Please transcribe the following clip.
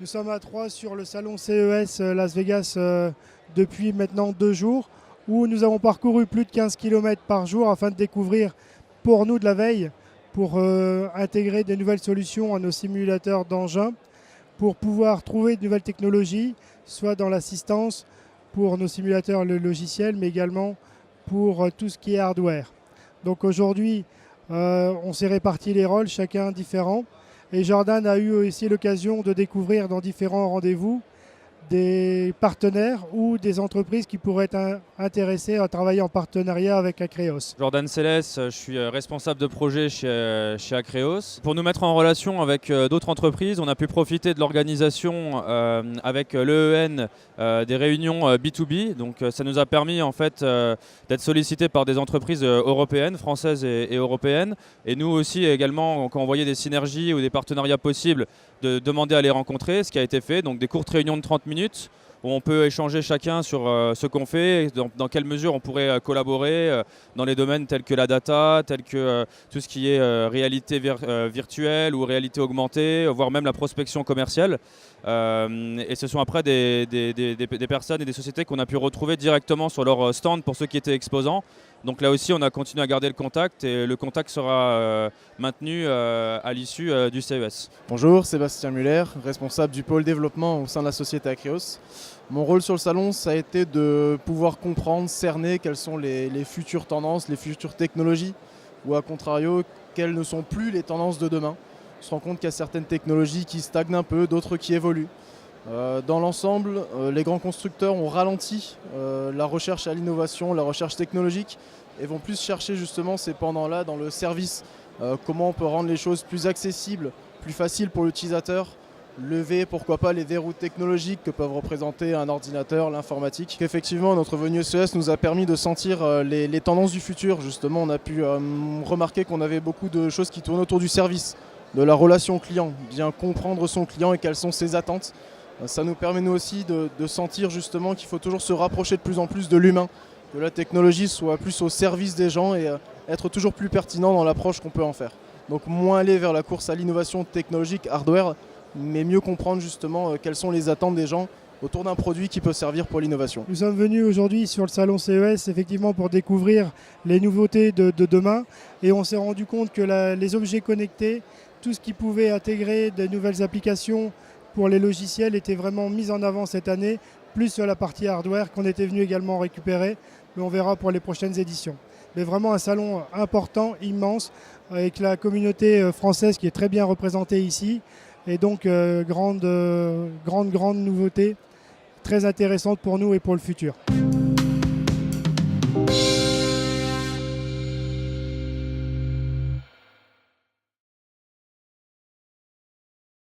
Nous sommes à Troyes sur le salon CES Las Vegas depuis maintenant 2 jours où nous avons parcouru plus de 15 km par jour afin de découvrir pour nous de la veille, pour intégrer des nouvelles solutions à nos simulateurs d'engins, pour pouvoir trouver de nouvelles technologies, soit dans l'assistance pour nos simulateurs logiciels, mais également pour tout ce qui est hardware. Donc aujourd'hui, on s'est réparti les rôles, chacun différent. Et Jordan a eu aussi l'occasion de découvrir dans différents rendez-vous des partenaires ou des entreprises qui pourraient être intéressées à travailler en partenariat avec Acreos. Jordan Célès, je suis responsable de projet chez Acreos. Pour nous mettre en relation avec d'autres entreprises, on a pu profiter de l'organisation avec l'EEN des réunions B2B. Donc ça nous a permis en fait d'être sollicités par des entreprises européennes, françaises et européennes. Et nous aussi également, quand on voyait des synergies ou des partenariats possibles, de demander à les rencontrer, ce qui a été fait. Donc des courtes réunions de 30 minutes où on peut échanger chacun sur ce qu'on fait, dans quelle mesure on pourrait collaborer dans les domaines tels que la data, tels que tout ce qui est réalité virtuelle ou réalité augmentée, voire même la prospection commerciale. Et ce sont après des personnes et des sociétés qu'on a pu retrouver directement sur leur stand pour ceux qui étaient exposants. Donc là aussi, on a continué à garder le contact et le contact sera maintenu à l'issue du CES. Bonjour, Sébastien Muller, responsable du pôle développement au sein de la société Acreos. Mon rôle sur le salon, ça a été de pouvoir comprendre, cerner quelles sont les futures tendances, les futures technologies, ou à contrario, quelles ne sont plus les tendances de demain. On se rend compte qu'il y a certaines technologies qui stagnent un peu, d'autres qui évoluent. Dans l'ensemble, les grands constructeurs ont ralenti la recherche à l'innovation, la recherche technologique, et vont plus chercher justement ces pendants-là dans le service. Comment on peut rendre les choses plus accessibles, plus faciles pour l'utilisateur, lever pourquoi pas les verrous technologiques que peuvent représenter un ordinateur, l'informatique. Effectivement, notre venue au CES nous a permis de sentir les tendances du futur. Justement, on a pu remarquer qu'on avait beaucoup de choses qui tournent autour du service, de la relation client, bien comprendre son client et quelles sont ses attentes. Ça nous permet nous aussi de sentir justement qu'il faut toujours se rapprocher de plus en plus de l'humain, que la technologie soit plus au service des gens et être toujours plus pertinent dans l'approche qu'on peut en faire. Donc moins aller vers la course à l'innovation technologique, hardware, mais mieux comprendre justement quelles sont les attentes des gens autour d'un produit qui peut servir pour l'innovation. Nous sommes venus aujourd'hui sur le salon CES effectivement pour découvrir les nouveautés de demain et on s'est rendu compte que les objets connectés, tout ce qui pouvait intégrer de nouvelles applications pour les logiciels était vraiment mis en avant cette année, plus sur la partie hardware qu'on était venu également récupérer, mais on verra pour les prochaines éditions. Mais vraiment un salon important, immense, avec la communauté française qui est très bien représentée ici, et donc grande nouveauté, très intéressante pour nous et pour le futur.